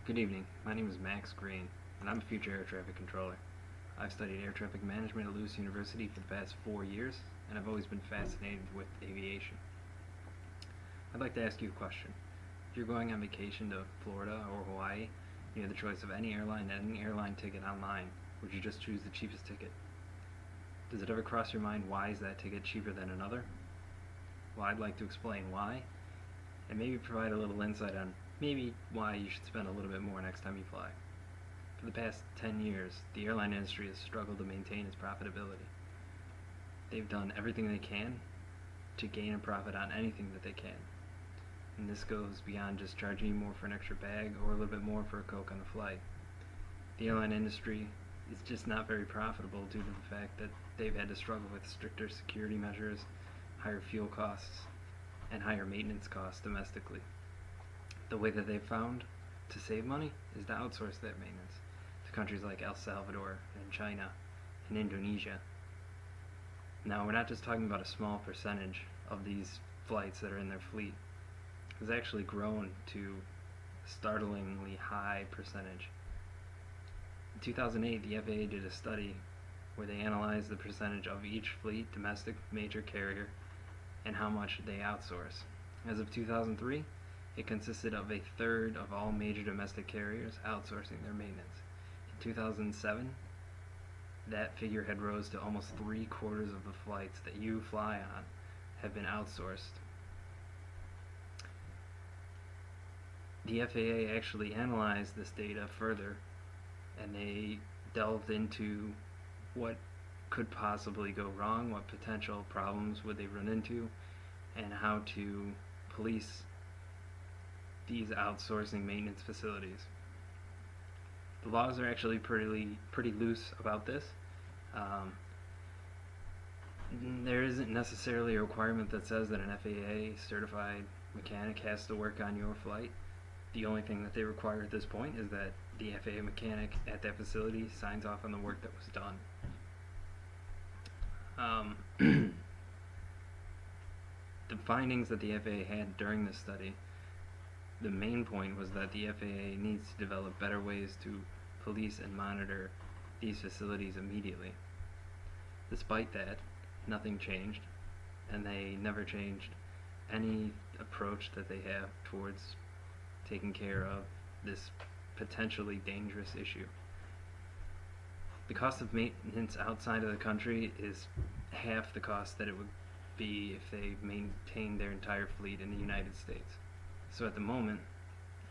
Good evening. My name is Max Green, and I'm a future air traffic controller. I've studied air traffic management at Lewis University for the past 4 years, and I've always been fascinated with aviation. I'd like to ask you a question. If you're going on vacation to Florida or Hawaii, you have the choice of any airline ticket online. Would you just choose the cheapest ticket? Does it ever cross your mind why is that ticket cheaper than another? Well, I'd like to explain why, and maybe provide a little insight on maybe why you should spend a little bit more next time you fly. For the past 10 years, the airline industry has struggled to maintain its profitability. They've done everything they can to gain a profit on anything that they can. And this goes beyond just charging you more for an extra bag or a little bit more for a Coke on the flight. The airline industry is just not very profitable due to the fact that they've had to struggle with stricter security measures, higher fuel costs, and higher maintenance costs domestically. The way that they've found to save money is to outsource that maintenance to countries like El Salvador and China and Indonesia. Now, we're not just talking about a small percentage of these flights that are in their fleet. It's actually grown to a startlingly high percentage. In 2008, the FAA did a study where they analyzed the percentage of each fleet domestic major carrier and how much they outsource. As of 2003, it consisted of a third of all major domestic carriers outsourcing their maintenance. In 2007, that figure had rose to almost 3/4 of the flights that you fly on have been outsourced. The FAA actually analyzed this data further, and they delved into what could possibly go wrong, what potential problems would they run into, and how to police these outsourcing maintenance facilities. The laws are actually pretty loose about this. There isn't necessarily a requirement that says that an FAA certified mechanic has to work on your flight. The only thing that they require at this point is that the FAA mechanic at that facility signs off on the work that was done. The findings that the FAA had during this study, the main point was that the FAA needs to develop better ways to police and monitor these facilities immediately. Despite that, nothing changed, and they never changed any approach that they have towards taking care of this potentially dangerous issue. The cost of maintenance outside of the country is half the cost that it would be if they maintained their entire fleet in the United States. So at the moment,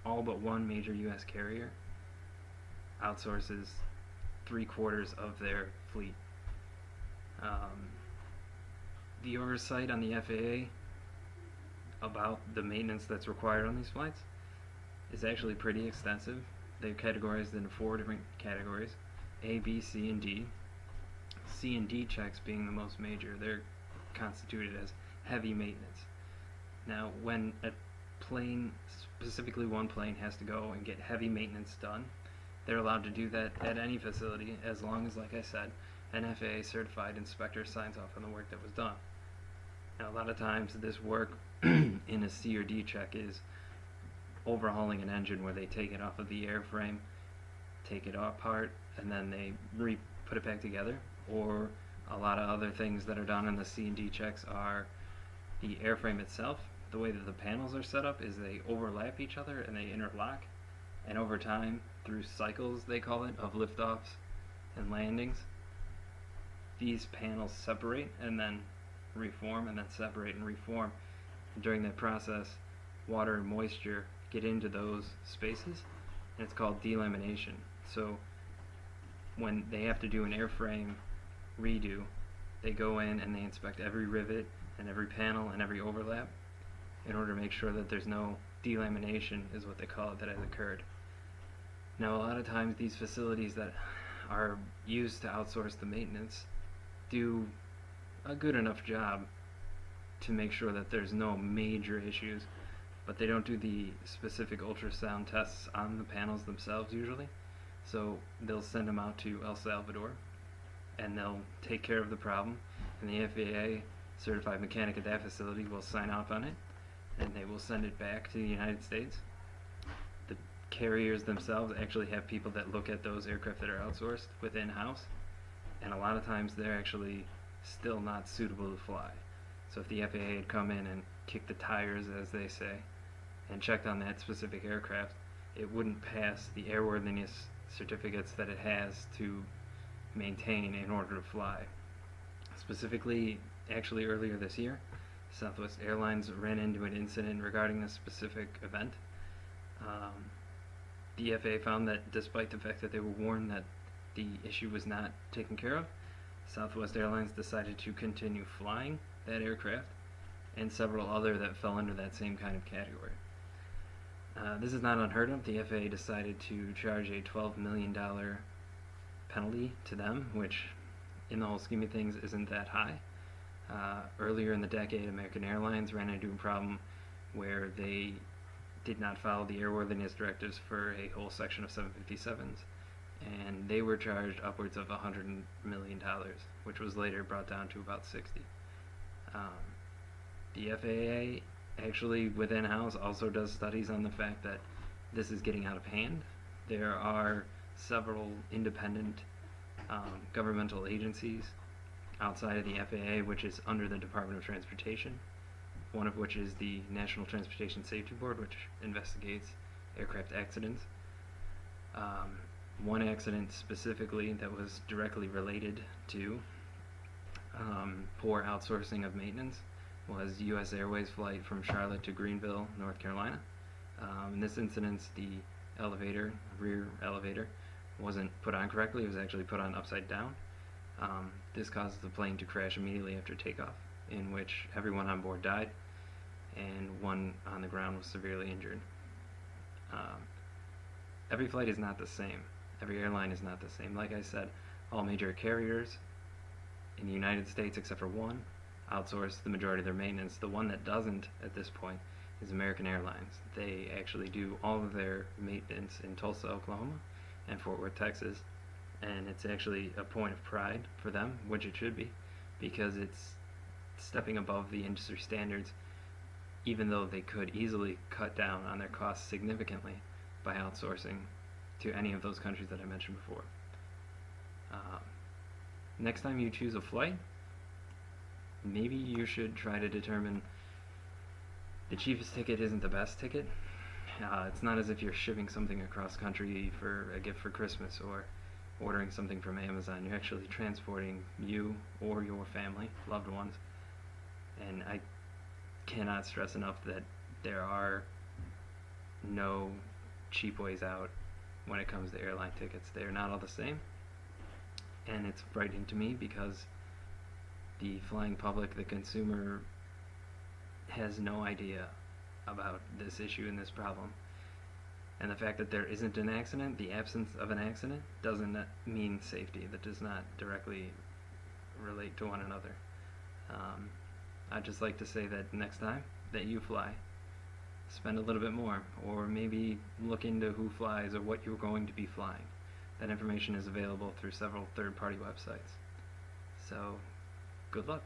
all but one major U.S. carrier outsources 3/4 of their fleet. The oversight on the FAA about the maintenance that's required on these flights is actually pretty extensive. They're categorized into 4 different categories: A, B, C, and D. C and D checks being the most major. They're constituted as heavy maintenance. Now, when a plane, specifically one plane, has to go and get heavy maintenance done, they're allowed to do that at any facility as long as, like I said, an FAA certified inspector signs off on the work that was done. Now, a lot of times this work in a C or D check is overhauling an engine where they take it off of the airframe, take it apart, and then they put it back together. Or a lot of other things that are done in the C and D checks are the airframe itself. The way that the panels are set up is they overlap each other and they interlock, and over time, through cycles they call it, of liftoffs and landings, these panels separate and then reform, and then separate and reform. And during that process, water and moisture get into those spaces, and it's called delamination. So when they have to do an airframe redo, they go in and they inspect every rivet and every panel and every overlap in order to make sure that there's no delamination, is what they call it, that has occurred. Now, a lot of times these facilities that are used to outsource the maintenance do a good enough job to make sure that there's no major issues, but they don't do the specific ultrasound tests on the panels themselves usually. So they'll send them out to El Salvador, and they'll take care of the problem, and the FAA certified mechanic at that facility will sign off on it, and they will send it back to the United States. The carriers themselves actually have people that look at those aircraft that are outsourced within house, and a lot of times they're actually still not suitable to fly. So if the FAA had come in and kicked the tires, as they say, and checked on that specific aircraft, it wouldn't pass the airworthiness certificates that it has to maintain in order to fly. Specifically, actually earlier this year, Southwest Airlines ran into an incident regarding this specific event. The FAA found that despite the fact that they were warned that the issue was not taken care of, Southwest Airlines decided to continue flying that aircraft and several other that fell under that same kind of category. This is not unheard of. The FAA decided to charge a $12 million penalty to them, which in the whole scheme of things isn't that high. Earlier in the decade, American Airlines ran into a problem where they did not follow the airworthiness directives for a whole section of 757s, and they were charged upwards of $100 million, which was later brought down to about 60. The FAA actually within house also does studies on the fact that this is getting out of hand. There are several independent governmental agencies outside of the FAA, which is under the Department of Transportation, one of which is the National Transportation Safety Board, which investigates aircraft accidents. One accident specifically that was directly related to poor outsourcing of maintenance was U.S. Airways flight from Charlotte to Greenville, North Carolina. In this incident, the elevator, rear elevator, wasn't put on correctly. It was actually put on upside down. This caused the plane to crash immediately after takeoff, in which everyone on board died and one on the ground was severely injured. Every flight is not the same. Every airline is not the same. Like I said, all major carriers in the United States, except for one, outsource the majority of their maintenance. The one that doesn't at this point is American Airlines. They actually do all of their maintenance in Tulsa, Oklahoma, and Fort Worth, Texas, and it's actually a point of pride for them, which it should be, because it's stepping above the industry standards, even though they could easily cut down on their costs significantly by outsourcing to any of those countries that I mentioned before. Next time you choose a flight, maybe you should try to determine the cheapest ticket isn't the best ticket. It's not as if you're shipping something across country for a gift for Christmas or ordering something from Amazon. You're actually transporting you or your family, loved ones. And I cannot stress enough that there are no cheap ways out when it comes to airline tickets. They are not all the same. And it's frightening to me because the flying public, the consumer, has no idea about this issue and this problem. And the fact that there isn't an accident, the absence of an accident, doesn't mean safety. That does not directly relate to one another. I'd just like to say that next time that you fly, spend a little bit more, or maybe look into who flies or what you're going to be flying. That information is available through several third-party websites. So, good luck.